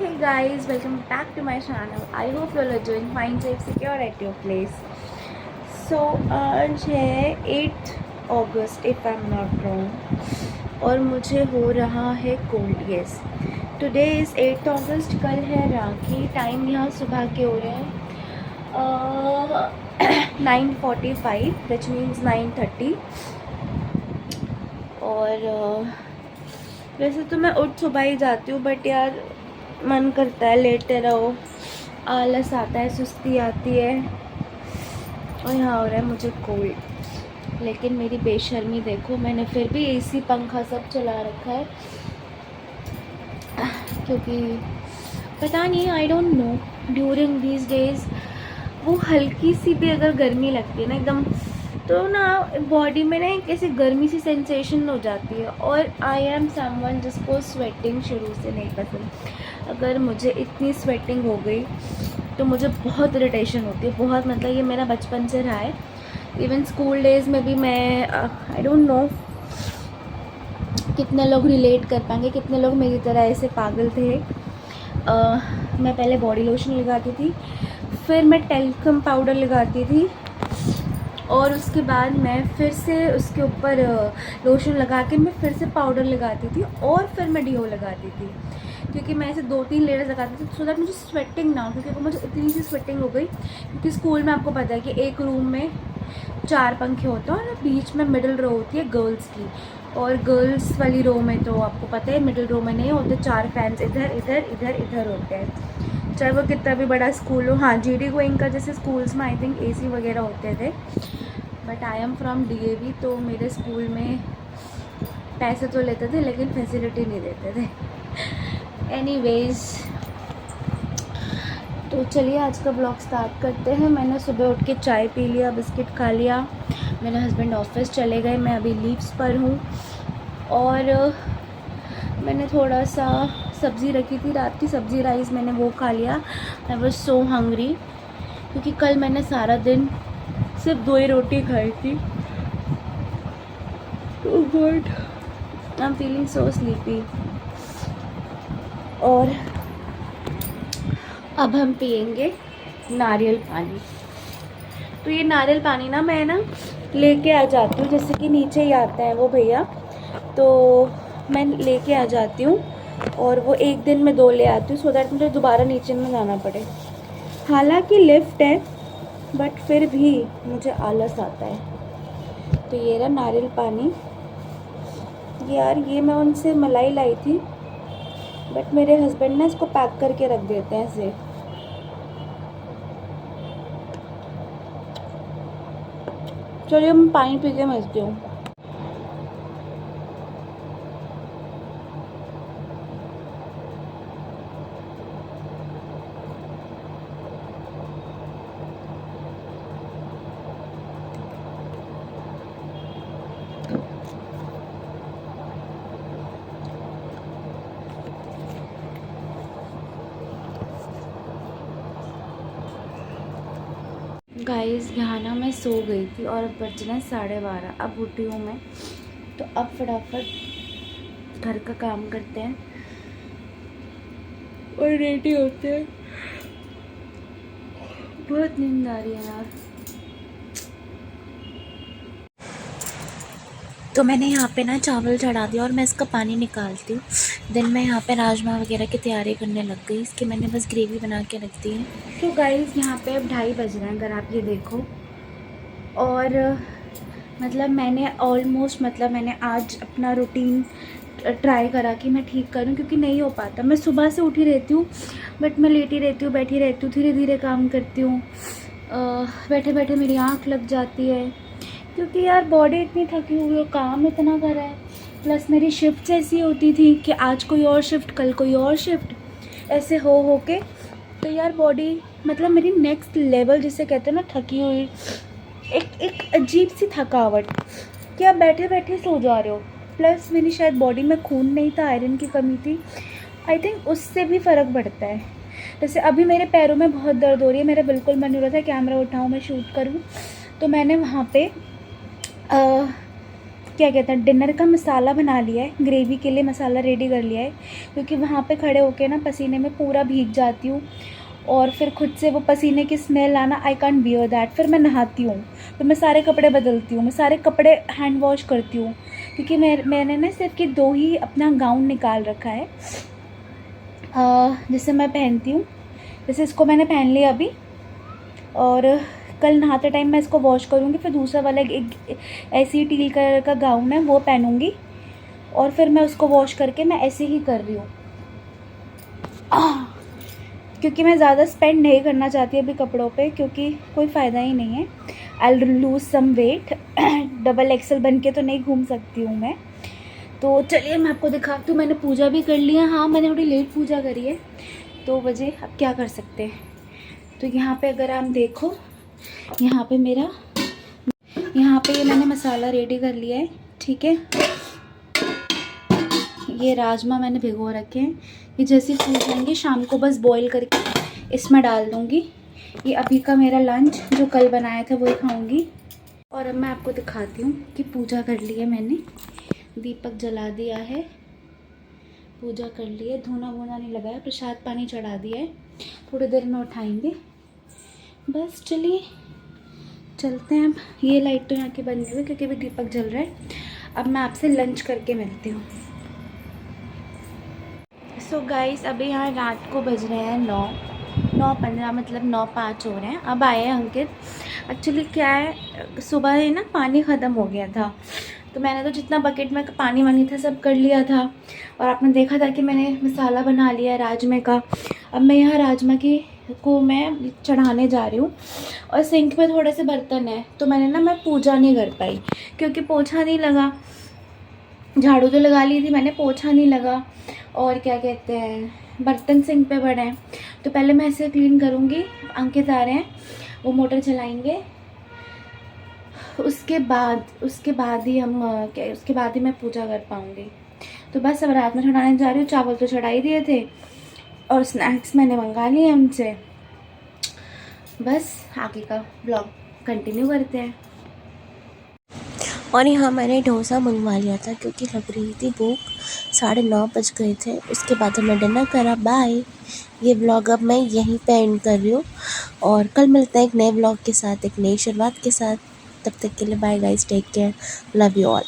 Hey guys, welcome back to my channel. I hope you all are doing fine, safe, secure at your place. So आज है 8 अगस्त if I'm not wrong और मुझे हो रहा है cold. Yes, today is 8 अगस्त. कल है राखी. Time यहाँ सुबह के हो रहे हैं 9:45 विच मीन्स 9:30. और वैसे तो मैं उठ सुबह ही जाती हूँ, बट यार मन करता है लेटे रहो, आलस आता है, सुस्ती आती है. और यहाँ हो रहा है मुझे कोल्ड. लेकिन मेरी बेशर्मी देखो, मैंने फिर भी एसी पंखा सब चला रखा है क्योंकि पता नहीं, I don't know, during these days वो हल्की सी भी अगर गर्मी लगती है ना एकदम, तो ना बॉडी में ना एक ऐसी गर्मी सी सेंसेशन हो जाती है. और आई एम समवन जिसको स्वेटिंग शुरू से नहीं पसंद. अगर मुझे इतनी स्वेटिंग हो गई तो मुझे बहुत इरिटेशन होती है, बहुत. मतलब ये मेरा बचपन से रहा है. इवन स्कूल डेज़ में भी मैं आई डोंट नो कितने लोग रिलेट कर पाएंगे, कितने लोग मेरी तरह ऐसे पागल थे. मैं पहले बॉडी लोशन लगाती थी, फिर मैं टेल्कम पाउडर लगाती थी, और उसके बाद मैं फिर से उसके ऊपर लोशन लगा के मैं फिर से पाउडर लगाती थी, और फिर मैं डीओ लगाती थी. क्योंकि मैं ऐसे 2-3 लेयर्स लगाती थी सो दैट मुझे स्वेटिंग ना हो. क्योंकि वो मुझे इतनी सी स्वेटिंग हो गई, क्योंकि स्कूल में आपको पता है कि एक रूम में 4 पंखे होते हैं और बीच में मिडिल रो होती है गर्ल्स की. और गर्ल्स वाली रो में तो आपको पता है मिडिल रो में नहीं होते, 4 फैंस इधर इधर इधर इधर होते हैं, चाहे वो कितना भी बड़ा स्कूल हो. हाँ, जीडी गोइंग का जैसे स्कूल्स में आई थिंक एसी वगैरह होते थे, but I am from DAV, तो मेरे स्कूल में पैसे तो लेते थे लेकिन फैसिलिटी नहीं देते थे. एनीवेज, तो चलिए आज का ब्लॉग स्टार्ट करते हैं. मैंने सुबह उठ के चाय पी लिया, बिस्किट खा लिया. मेरे हस्बैंड ऑफिस चले गए, मैं अभी लीव्स पर हूँ. और मैंने थोड़ा सा सब्ज़ी रखी थी, रात की सब्ज़ी राइस, मैंने वो खा लिया. आई वॉज सो हंग्री, क्योंकि कल मैंने सारा दिन सिर्फ 2 ही रोटी खाई थी. Oh god, I am feeling so sleepy. और अब हम पियेंगे नारियल पानी. तो ये नारियल पानी ना मैं ना लेके आ जाती हूँ, जैसे कि नीचे ही आता है वो भैया, तो मैं लेके आ जाती हूँ और वो एक दिन में 2 ले आती हूँ, सो दैट मुझे दोबारा नीचे में जाना पड़े. हालांकि लिफ्ट है, बट फिर भी मुझे आलस आता है. तो ये रहा नारियल पानी. यार ये मैं उनसे मलाई लाई थी, बट मेरे हस्बैंड ना इसको पैक करके रख देते हैं ऐसे. चलिए मैं पानी पी के मिलती हूँ. गाइस यहाँ ना मैं सो गई थी और अब बज रहे हैं 12:30. अब उठी हूँ मैं, तो अब फटाफट घर का काम करते हैं और रेडी होते हैं. बहुत नींद आ रही है यार. तो मैंने यहाँ पे ना चावल चढ़ा दिया और मैं इसका पानी निकालती हूँ. देन मैं यहाँ पे राजमा वगैरह की तैयारी करने लग गई. इसकी मैंने बस ग्रेवी बना के रख दी है. तो गाइस यहाँ पे अब 2:30 बज रहे हैं, अगर आप ये देखो. और मतलब मैंने ऑलमोस्ट, मतलब मैंने आज अपना रूटीन ट्राई करा कि मैं ठीक करूं, क्योंकि नहीं हो पाता. मैं सुबह से उठी रहती हूँ, बट मैं लेटी रहती हूँ, बैठी रहती हूँ, धीरे धीरे काम करती हूँ. बैठे बैठे मेरी आँख लग जाती है, क्योंकि यार बॉडी इतनी थकी हुई है, काम इतना करा है. प्लस मेरी शिफ्ट ऐसी होती थी कि आज कोई और शिफ्ट, कल कोई और शिफ्ट, ऐसे हो के. तो यार बॉडी मतलब मेरी नेक्स्ट लेवल जिसे कहते हैं ना, थकी हुई, एक अजीब सी थकावट कि आप बैठे बैठे सो जा रहे हो. प्लस मेरी शायद बॉडी में खून नहीं था, आयरन की कमी थी. आई थिंक उससे भी फ़र्क पड़ता है. जैसे अभी मेरे पैरों में बहुत दर्द हो रही है, मेरा बिल्कुल मन हो रहा था कैमरा उठाऊँ, मैं शूट करूँ. तो मैंने वहाँ पे क्या कहते हैं डिनर का मसाला बना लिया है, ग्रेवी के लिए मसाला रेडी कर लिया है, क्योंकि वहाँ पे खड़े होके ना पसीने में पूरा भीग जाती हूँ और फिर खुद से वो पसीने की स्मेल आना, आई कांट बियर दैट। फिर मैं नहाती हूँ, फिर मैं सारे कपड़े बदलती हूँ, मैं सारे कपड़े हैंड वॉश करती हूँ, क्योंकि मैंने ना सिर्फ कि 2 ही अपना गाउन निकाल रखा है जिसे मैं पहनती हूँ। जैसे इसको मैंने पहन लिया अभी, और कल नहाते टाइम मैं इसको वॉश करूँगी, फिर दूसरा वाला एक ऐसी ही टील कलर का गाउन है वो पहनूँगी, और फिर मैं उसको वॉश करके मैं ऐसे ही कर रही हूँ क्योंकि मैं ज़्यादा स्पेंड नहीं करना चाहती अभी कपड़ों पे, क्योंकि कोई फ़ायदा ही नहीं है। I will lose some weight, double XL बन के तो नहीं घूम सकती हूँ मैं। तो चलिए मैं आपको दिखाती हूँ। मैंने पूजा भी कर लिया, हाँ मैंने थोड़ी लेट पूजा करी है, 2 बजे, अब क्या कर सकते हैं। तो यहाँ पे अगर आप देखो, यहाँ पे ये मैंने मसाला रेडी कर लिया है, ठीक है। ये राजमा मैंने भिगो रखे हैं, ये जैसे फूल जाएंगे शाम को बस बॉईल करके इसमें डाल दूँगी। ये अभी का मेरा लंच जो कल बनाया था वही खाऊँगी। और अब मैं आपको दिखाती हूँ कि पूजा कर ली है मैंने, दीपक जला दिया है, पूजा कर ली है, धोना वोना नहीं लगाया, प्रसाद पानी चढ़ा दिया है, थोड़ी देर में उठाएंगे बस। चलिए चलते हैं अब। ये लाइट तो यहाँ की बंद हुई क्योंकि अभी दीपक जल रहा है। अब मैं आपसे लंच करके मिलती हूँ। सो गाइस अभी यहाँ रात को बज रहे हैं 9:15, मतलब 9:05 हो रहे हैं। अब आए हैं अंकित। एक्चुअली क्या है, सुबह ही ना पानी ख़त्म हो गया था, तो मैंने तो जितना बकेट में पानी वानी था सब कर लिया था, और आपने देखा था कि मैंने मसाला बना लिया है राजमे का। अब मैं यहाँ राजमा को मैं चढ़ाने जा रही हूँ, और सिंक में थोड़े से बर्तन है, तो मैं पूजा नहीं कर पाई क्योंकि पोछा नहीं लगा। झाड़ू तो लगा ली थी मैंने, पोछा नहीं लगा, और क्या कहते हैं बर्तन सिंक पे पड़े हैं। तो पहले मैं ऐसे क्लीन करूँगी, अंकित आ रहे हैं, वो मोटर चलाएंगे, उसके बाद ही मैं पूजा कर पाऊँगी। तो बस अब रात में चढ़ाने जा रही हूँ। चावल तो चढ़ा ही दिए थे, और स्नैक्स मैंने मंगा लिए उनसे। बस आगे का ब्लॉग कंटिन्यू करते हैं। और यहाँ मैंने डोसा मंगवा लिया था क्योंकि लग रही थी भूख, 9:30 बज गए थे। उसके बाद हमने डिनर करा। बाय। ये ब्लॉग अब मैं यहीं पे एंड कर रही हूँ, और कल मिलते हैं एक नए ब्लॉग के साथ, एक नई शुरुआत के साथ। तब तक के लिए bye guys, take care, love you all.